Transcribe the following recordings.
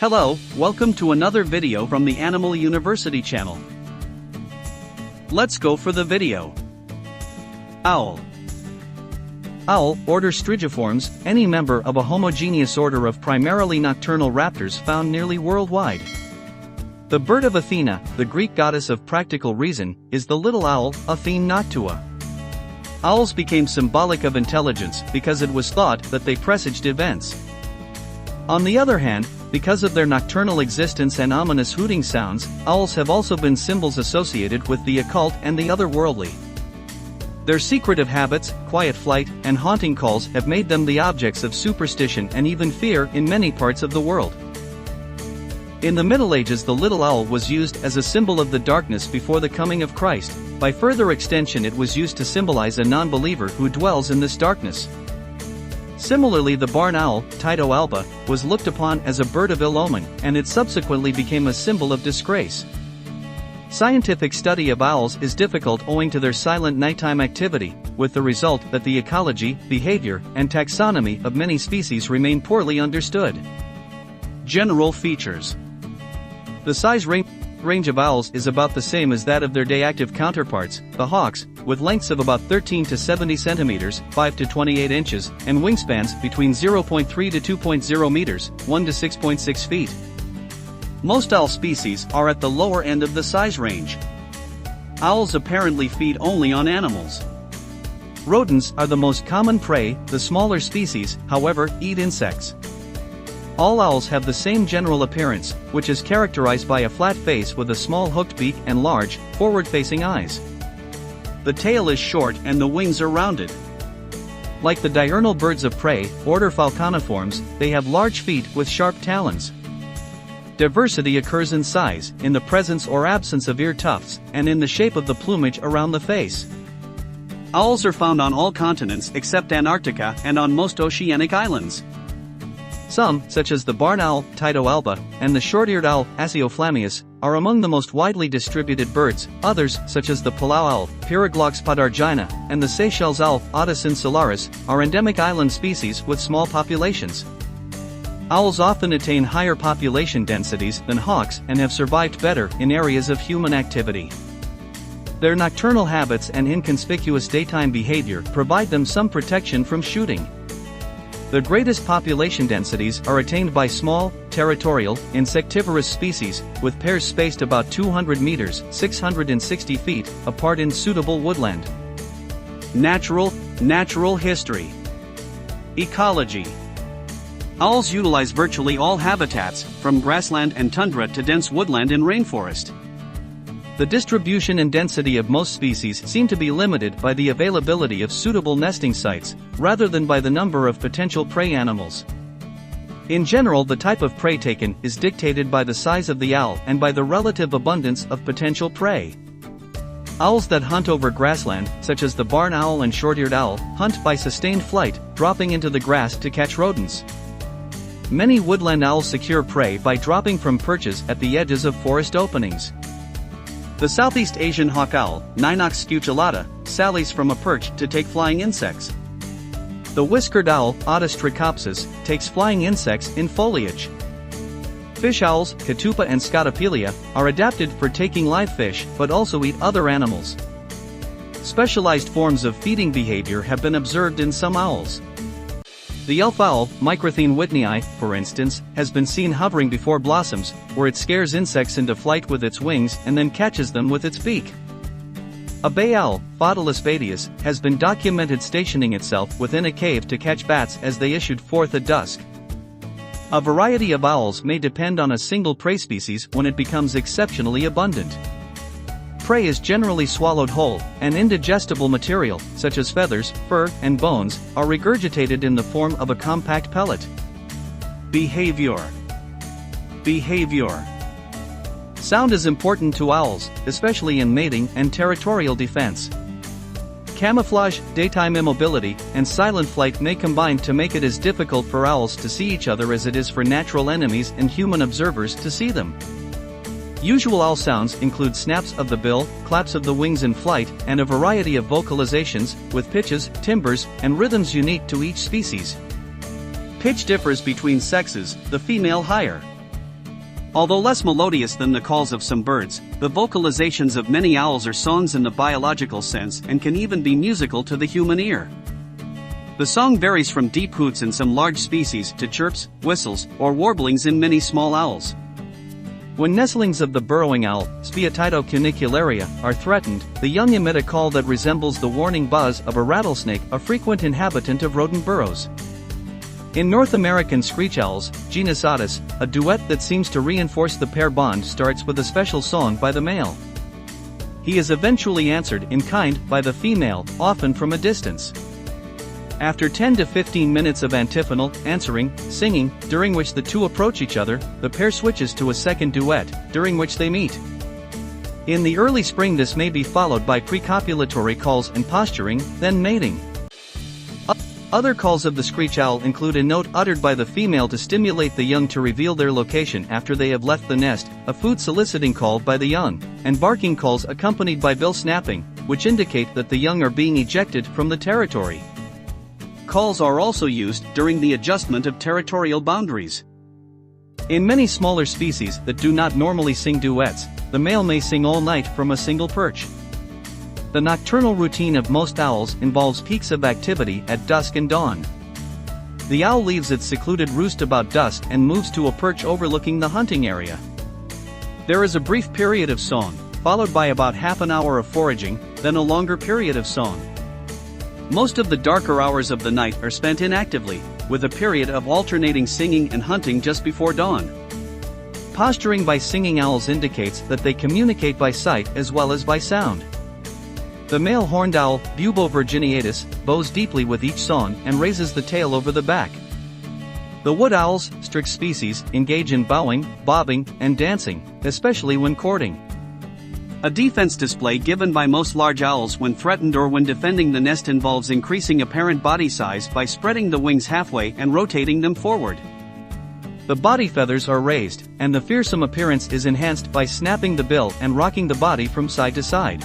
Hello, welcome to another video from the Animal University channel. Let's go for the video. Owl. Owl, order Strigiformes, any member of a homogeneous order of primarily nocturnal raptors found nearly worldwide. The bird of Athena, the Greek goddess of practical reason, is the little owl, Athene noctua. Owls became symbolic of intelligence because it was thought that they presaged events. On the other hand, because of their nocturnal existence and ominous hooting sounds, owls have also been symbols associated with the occult and the otherworldly. Their secretive habits, quiet flight, and haunting calls have made them the objects of superstition and even fear in many parts of the world. In the Middle Ages, the little owl was used as a symbol of the darkness before the coming of Christ. By further extension, it was used to symbolize a non-believer who dwells in this darkness. Similarly, the barn owl, Tyto alba, was looked upon as a bird of ill omen, and it subsequently became a symbol of disgrace. Scientific study of owls is difficult owing to their silent nighttime activity, with the result that the ecology, behavior, and taxonomy of many species remain poorly understood. General features. The size range of owls is about the same as that of their day-active counterparts, the hawks, with lengths of about 13 to 70 centimeters, 5 to 28 inches, and wingspans between 0.3 to 2.0 meters, 1 to 6.6 feet. Most owl species are at the lower end of the size range. Owls apparently feed only on animals. Rodents are the most common prey. The smaller species, however, eat insects. All owls have the same general appearance, which is characterized by a flat face with a small hooked beak and large, forward-facing eyes. The tail is short and the wings are rounded. Like the diurnal birds of prey, order Falconiformes, they have large feet with sharp talons. Diversity occurs in size, in the presence or absence of ear tufts, and in the shape of the plumage around the face. Owls are found on all continents except Antarctica and on most oceanic islands. Some, such as the barn owl, Tyto alba, and the short-eared owl, Asioflammius, are among the most widely distributed birds. Others, such as the Palau owl, Pyroglox podargina, and the Seychelles owl, Otis insularis, are endemic island species with small populations. Owls often attain higher population densities than hawks and have survived better in areas of human activity. Their nocturnal habits and inconspicuous daytime behavior provide them some protection from shooting. The greatest population densities are attained by small, territorial, insectivorous species, with pairs spaced about 200 meters, 660 feet, apart in suitable woodland. Natural history. Ecology. Owls utilize virtually all habitats, from grassland and tundra to dense woodland and rainforest. The distribution and density of most species seem to be limited by the availability of suitable nesting sites, rather than by the number of potential prey animals. In general, the type of prey taken is dictated by the size of the owl and by the relative abundance of potential prey. Owls that hunt over grassland, such as the barn owl and short-eared owl, hunt by sustained flight, dropping into the grass to catch rodents. Many woodland owls secure prey by dropping from perches at the edges of forest openings. The Southeast Asian hawk owl, Ninox scuculata, sallies from a perch to take flying insects. The whiskered owl, Otis trichopsis, takes flying insects in foliage. Fish owls, Catupa and Scotopelia, are adapted for taking live fish but also eat other animals. Specialized forms of feeding behavior have been observed in some owls. The elf owl, Microthene whitneyi, for instance, has been seen hovering before blossoms, where it scares insects into flight with its wings and then catches them with its beak. A bay owl, Phodilus batius, has been documented stationing itself within a cave to catch bats as they issued forth at dusk. A variety of owls may depend on a single prey species when it becomes exceptionally abundant. Prey is generally swallowed whole, and indigestible material, such as feathers, fur, and bones, are regurgitated in the form of a compact pellet. Behavior. Sound is important to owls, especially in mating and territorial defense. Camouflage, daytime immobility, and silent flight may combine to make it as difficult for owls to see each other as it is for natural enemies and human observers to see them. Usual owl sounds include snaps of the bill, claps of the wings in flight, and a variety of vocalizations, with pitches, timbres, and rhythms unique to each species. Pitch differs between sexes, the female higher. Although less melodious than the calls of some birds, the vocalizations of many owls are songs in the biological sense and can even be musical to the human ear. The song varies from deep hoots in some large species to chirps, whistles, or warblings in many small owls. When nestlings of the burrowing owl, Spiatido cunicularia, are threatened, the young emit a call that resembles the warning buzz of a rattlesnake, a frequent inhabitant of rodent burrows. In North American screech owls, genus Otis, a duet that seems to reinforce the pair bond starts with a special song by the male. He is eventually answered in kind by the female, often from a distance. After 10 to 15 minutes of antiphonal, answering, singing, during which the two approach each other, the pair switches to a second duet, during which they meet. In the early spring this may be followed by precopulatory calls and posturing, then mating. Other calls of the screech owl include a note uttered by the female to stimulate the young to reveal their location after they have left the nest, a food-soliciting call by the young, and barking calls accompanied by bill snapping, which indicate that the young are being ejected from the territory. Calls are also used during the adjustment of territorial boundaries. In many smaller species that do not normally sing duets, the male may sing all night from a single perch. The nocturnal routine of most owls involves peaks of activity at dusk and dawn. The owl leaves its secluded roost about dusk and moves to a perch overlooking the hunting area. There is a brief period of song, followed by about half an hour of foraging, then a longer period of song. Most of the darker hours of the night are spent inactively, with a period of alternating singing and hunting just before dawn. Posturing by singing owls indicates that they communicate by sight as well as by sound. The male horned owl, Bubo virginiatus, bows deeply with each song and raises the tail over the back. The wood owls, Strix species, engage in bowing, bobbing, and dancing, especially when courting. A defense display given by most large owls when threatened or when defending the nest involves increasing apparent body size by spreading the wings halfway and rotating them forward. The body feathers are raised, and the fearsome appearance is enhanced by snapping the bill and rocking the body from side to side.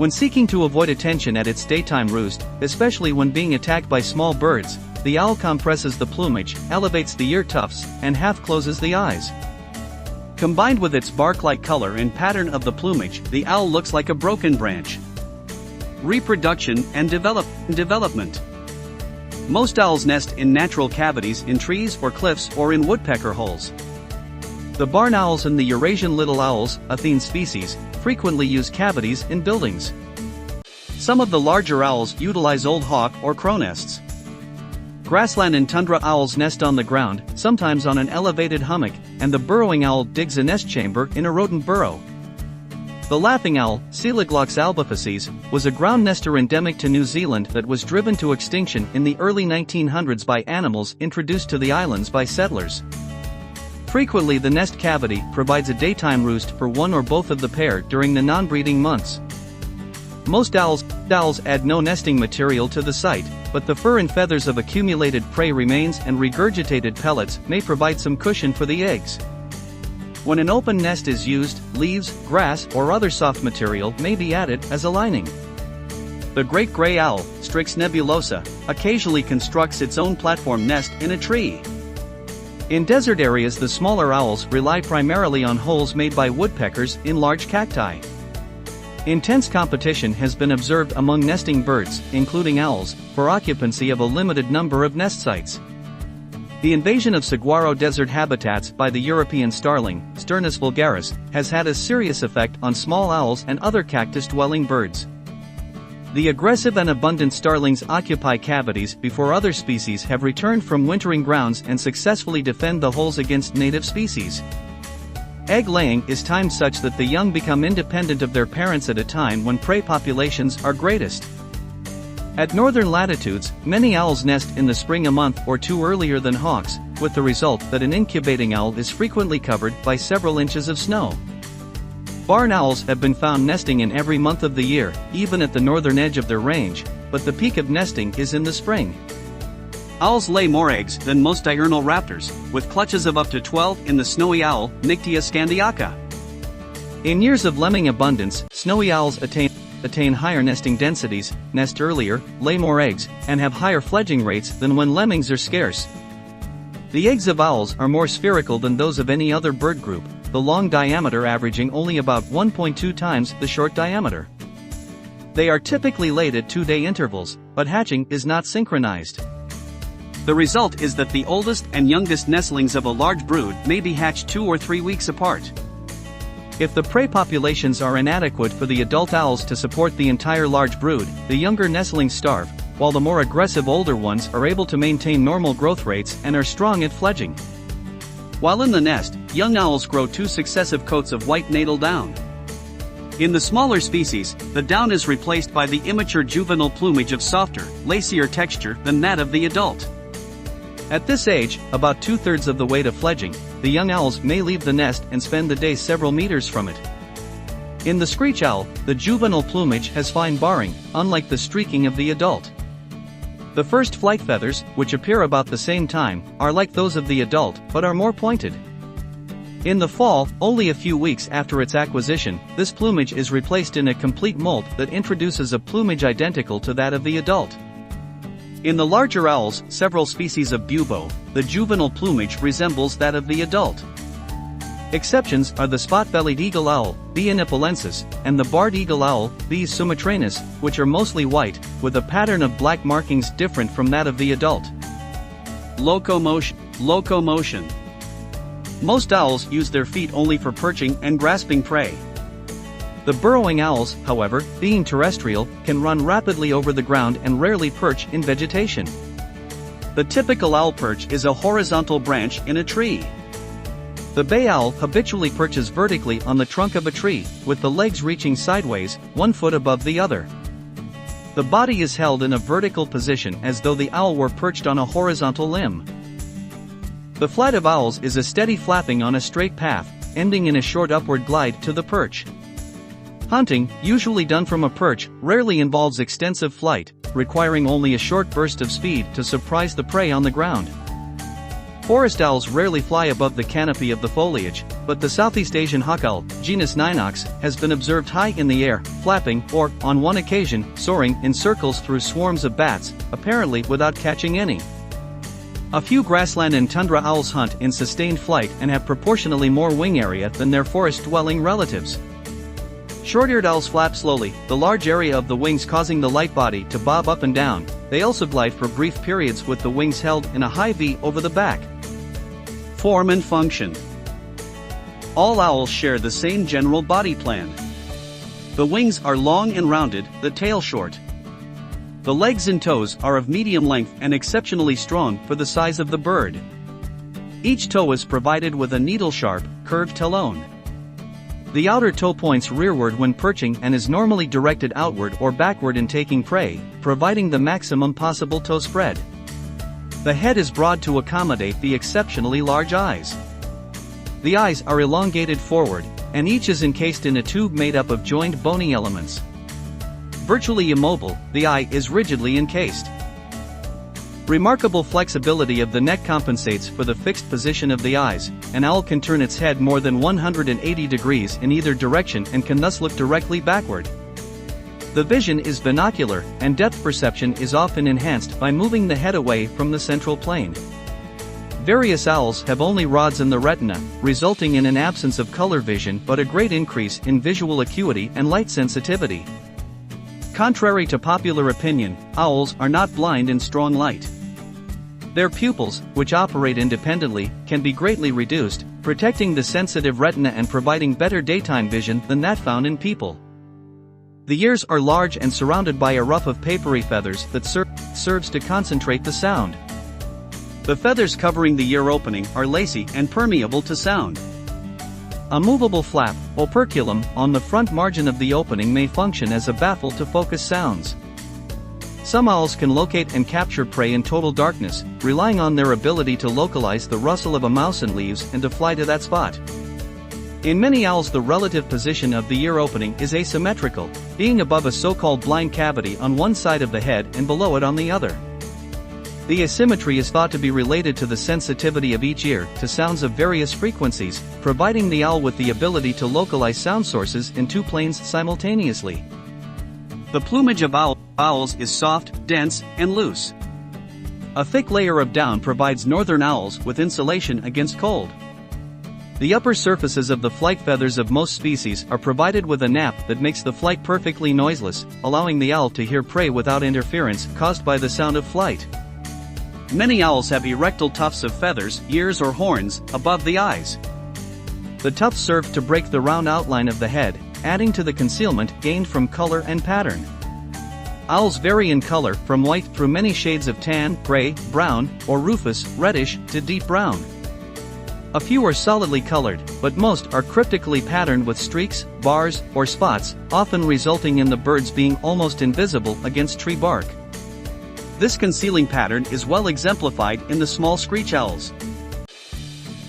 When seeking to avoid attention at its daytime roost, especially when being attacked by small birds, the owl compresses the plumage, elevates the ear tufts, and half closes the eyes. Combined with its bark-like color and pattern of the plumage, the owl looks like a broken branch. Reproduction and development. Most owls nest in natural cavities in trees or cliffs or in woodpecker holes. The barn owls and the Eurasian little owls, Athene species, frequently use cavities in buildings. Some of the larger owls utilize old hawk or crow nests. Grassland and tundra owls nest on the ground, sometimes on an elevated hummock, and the burrowing owl digs a nest chamber in a rodent burrow. The laughing owl, Coeloglox albifacies, was a ground nester endemic to New Zealand that was driven to extinction in the early 1900s by animals introduced to the islands by settlers. Frequently the nest cavity provides a daytime roost for one or both of the pair during the non-breeding months. Most owls add no nesting material to the site, but the fur and feathers of accumulated prey remains and regurgitated pellets may provide some cushion for the eggs. When an open nest is used, leaves, grass, or other soft material may be added as a lining. The great gray owl, Strix nebulosa, occasionally constructs its own platform nest in a tree. In desert areas the smaller owls rely primarily on holes made by woodpeckers in large cacti. Intense competition has been observed among nesting birds, including owls, for occupancy of a limited number of nest sites. The invasion of saguaro desert habitats by the European starling, Sturnus vulgaris, has had a serious effect on small owls and other cactus-dwelling birds. The aggressive and abundant starlings occupy cavities before other species have returned from wintering grounds and successfully defend the holes against native species. Egg laying is timed such that the young become independent of their parents at a time when prey populations are greatest. At northern latitudes, many owls nest in the spring a month or two earlier than hawks, with the result that an incubating owl is frequently covered by several inches of snow. Barn owls have been found nesting in every month of the year, even at the northern edge of their range, but the peak of nesting is in the spring. Owls lay more eggs than most diurnal raptors, with clutches of up to 12 in the snowy owl, Nyctea scandiaca. In years of lemming abundance, snowy owls attain higher nesting densities, nest earlier, lay more eggs, and have higher fledging rates than when lemmings are scarce. The eggs of owls are more spherical than those of any other bird group, the long diameter averaging only about 1.2 times the short diameter. They are typically laid at 2-day intervals, but hatching is not synchronized. The result is that the oldest and youngest nestlings of a large brood may be hatched 2 or 3 weeks apart. If the prey populations are inadequate for the adult owls to support the entire large brood, the younger nestlings starve, while the more aggressive older ones are able to maintain normal growth rates and are strong at fledging. While in the nest, young owls grow 2 successive coats of white natal down. In the smaller species, the down is replaced by the immature juvenile plumage of softer, lacier texture than that of the adult. At this age, about 2/3 of the way to fledging, the young owls may leave the nest and spend the day several meters from it. In the screech owl, the juvenile plumage has fine barring, unlike the streaking of the adult. The first flight feathers, which appear about the same time, are like those of the adult, but are more pointed. In the fall, only a few weeks after its acquisition, this plumage is replaced in a complete molt that introduces a plumage identical to that of the adult. In the larger owls, several species of bubo, the juvenile plumage resembles that of the adult. Exceptions are the spot-bellied eagle owl, B. inipolensis, and the barred eagle owl, B. sumatranus, which are mostly white, with a pattern of black markings different from that of the adult. Locomotion. Most owls use their feet only for perching and grasping prey. The burrowing owls, however, being terrestrial, can run rapidly over the ground and rarely perch in vegetation. The typical owl perch is a horizontal branch in a tree. The bay owl habitually perches vertically on the trunk of a tree, with the legs reaching sideways, 1 foot above the other. The body is held in a vertical position as though the owl were perched on a horizontal limb. The flight of owls is a steady flapping on a straight path, ending in a short upward glide to the perch. Hunting, usually done from a perch, rarely involves extensive flight, requiring only a short burst of speed to surprise the prey on the ground. Forest owls rarely fly above the canopy of the foliage, but the Southeast Asian hawk owl, genus Ninox, has been observed high in the air, flapping, or, on one occasion, soaring in circles through swarms of bats, apparently without catching any. A few grassland and tundra owls hunt in sustained flight and have proportionally more wing area than their forest-dwelling relatives. Short-eared owls flap slowly, the large area of the wings causing the light body to bob up and down. They also glide for brief periods with the wings held in a high V over the back. Form and function. All owls share the same general body plan. The wings are long and rounded, the tail short. The legs and toes are of medium length and exceptionally strong for the size of the bird. Each toe is provided with a needle-sharp, curved talon. The outer toe points rearward when perching and is normally directed outward or backward in taking prey, providing the maximum possible toe spread. The head is broad to accommodate the exceptionally large eyes. The eyes are elongated forward, and each is encased in a tube made up of joined bony elements. Virtually immobile, the eye is rigidly encased. Remarkable flexibility of the neck compensates for the fixed position of the eyes. An owl can turn its head more than 180 degrees in either direction and can thus look directly backward. The vision is binocular, and depth perception is often enhanced by moving the head away from the central plane. Various owls have only rods in the retina, resulting in an absence of color vision but a great increase in visual acuity and light sensitivity. Contrary to popular opinion, owls are not blind in strong light. Their pupils, which operate independently, can be greatly reduced, protecting the sensitive retina and providing better daytime vision than that found in people. The ears are large and surrounded by a ruff of papery feathers that serves to concentrate the sound. The feathers covering the ear opening are lacy and permeable to sound. A movable flap, operculum, on the front margin of the opening may function as a baffle to focus sounds. Some owls can locate and capture prey in total darkness, relying on their ability to localize the rustle of a mouse in leaves and to fly to that spot. In many owls, the relative position of the ear opening is asymmetrical, being above a so-called blind cavity on one side of the head and below it on the other. The asymmetry is thought to be related to the sensitivity of each ear to sounds of various frequencies, providing the owl with the ability to localize sound sources in 2 planes simultaneously. The plumage of owls is soft, dense, and loose. A thick layer of down provides northern owls with insulation against cold. The upper surfaces of the flight feathers of most species are provided with a nap that makes the flight perfectly noiseless, allowing the owl to hear prey without interference caused by the sound of flight. Many owls have erectile tufts of feathers, ears or horns, above the eyes. The tufts serve to break the round outline of the head, adding to the concealment gained from color and pattern. Owls vary in color from white through many shades of tan, gray, brown, or rufous, reddish, to deep brown. A few are solidly colored, but most are cryptically patterned with streaks, bars, or spots, often resulting in the birds being almost invisible against tree bark. This concealing pattern is well exemplified in the small screech owls.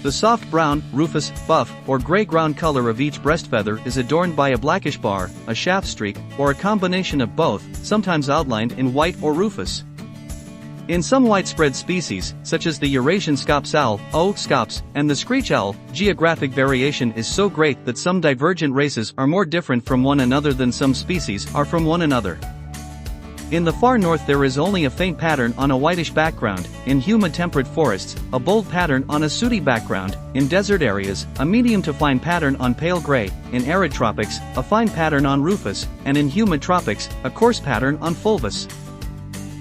The soft brown, rufous, buff, or gray ground color of each breast feather is adorned by a blackish bar, a shaft streak, or a combination of both, sometimes outlined in white or rufous. In some widespread species, such as the Eurasian scops owl, O. scops, and the screech owl, geographic variation is so great that some divergent races are more different from one another than some species are from one another. In the far north there is only a faint pattern on a whitish background, in humid temperate forests, a bold pattern on a sooty background, in desert areas, a medium to fine pattern on pale gray, in arid tropics, a fine pattern on rufous, and in humid tropics, a coarse pattern on fulvous.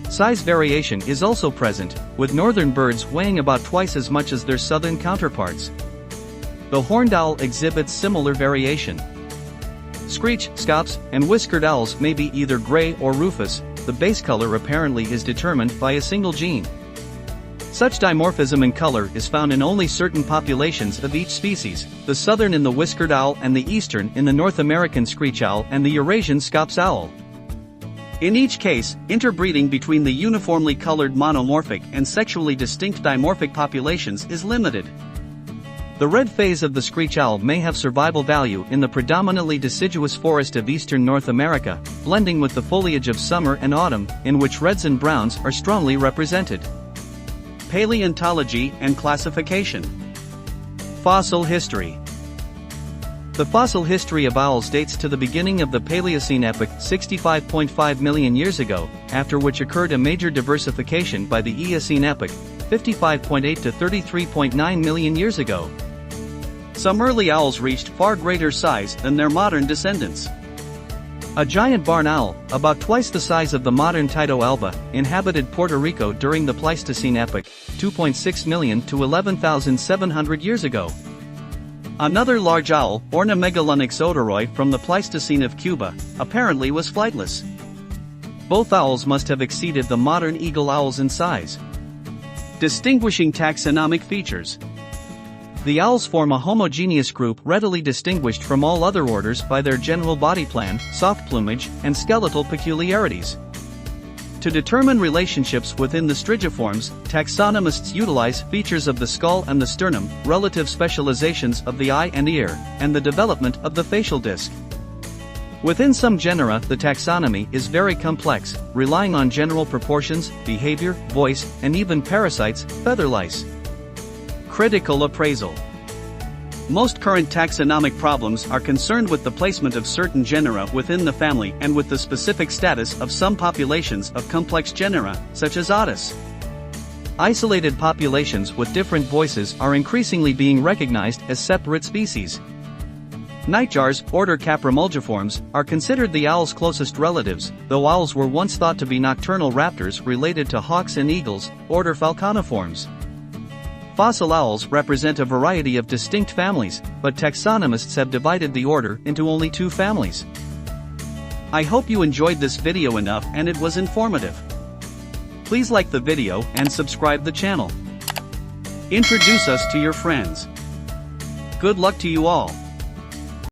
Size variation is also present, with northern birds weighing about twice as much as their southern counterparts. The horned owl exhibits similar variation. Screech, scops, and whiskered owls may be either gray or rufous. The base color apparently is determined by a single gene. Such dimorphism in color is found in only certain populations of each species, the southern in the whiskered owl and the eastern in the North American screech owl and the Eurasian scops owl. In each case, interbreeding between the uniformly colored monomorphic and sexually distinct dimorphic populations is limited. The red phase of the screech owl may have survival value in the predominantly deciduous forest of eastern North America, blending with the foliage of summer and autumn, in which reds and browns are strongly represented. Paleontology and classification. Fossil history. The fossil history of owls dates to the beginning of the Paleocene epoch, 65.5 million years ago, after which occurred a major diversification by the Eocene epoch, 55.8 to 33.9 million years ago. Some early owls reached far greater size than their modern descendants. A giant barn owl, about twice the size of the modern Tyto alba, inhabited Puerto Rico during the Pleistocene epoch, 2.6 million to 11,700 years ago. Another large owl, Ornithomegalonyx odoroi from the Pleistocene of Cuba, apparently was flightless. Both owls must have exceeded the modern eagle owls in size. Distinguishing taxonomic features. The owls form a homogeneous group readily distinguished from all other orders by their general body plan, soft plumage, and skeletal peculiarities. To determine relationships within the strigiforms, taxonomists utilize features of the skull and the sternum, relative specializations of the eye and ear, and the development of the facial disc. Within some genera, the taxonomy is very complex, relying on general proportions, behavior, voice, and even parasites, feather lice. Critical appraisal. Most current taxonomic problems are concerned with the placement of certain genera within the family and with the specific status of some populations of complex genera, such as Otis. Isolated populations with different voices are increasingly being recognized as separate species. Nightjars, order Caprimulgiformes, are considered the owl's closest relatives, though owls were once thought to be nocturnal raptors related to hawks and eagles, order Falconiformes. Fossil owls represent a variety of distinct families, but taxonomists have divided the order into only 2 families. I hope you enjoyed this video enough and it was informative. Please like the video and subscribe the channel. Introduce us to your friends. Good luck to you all.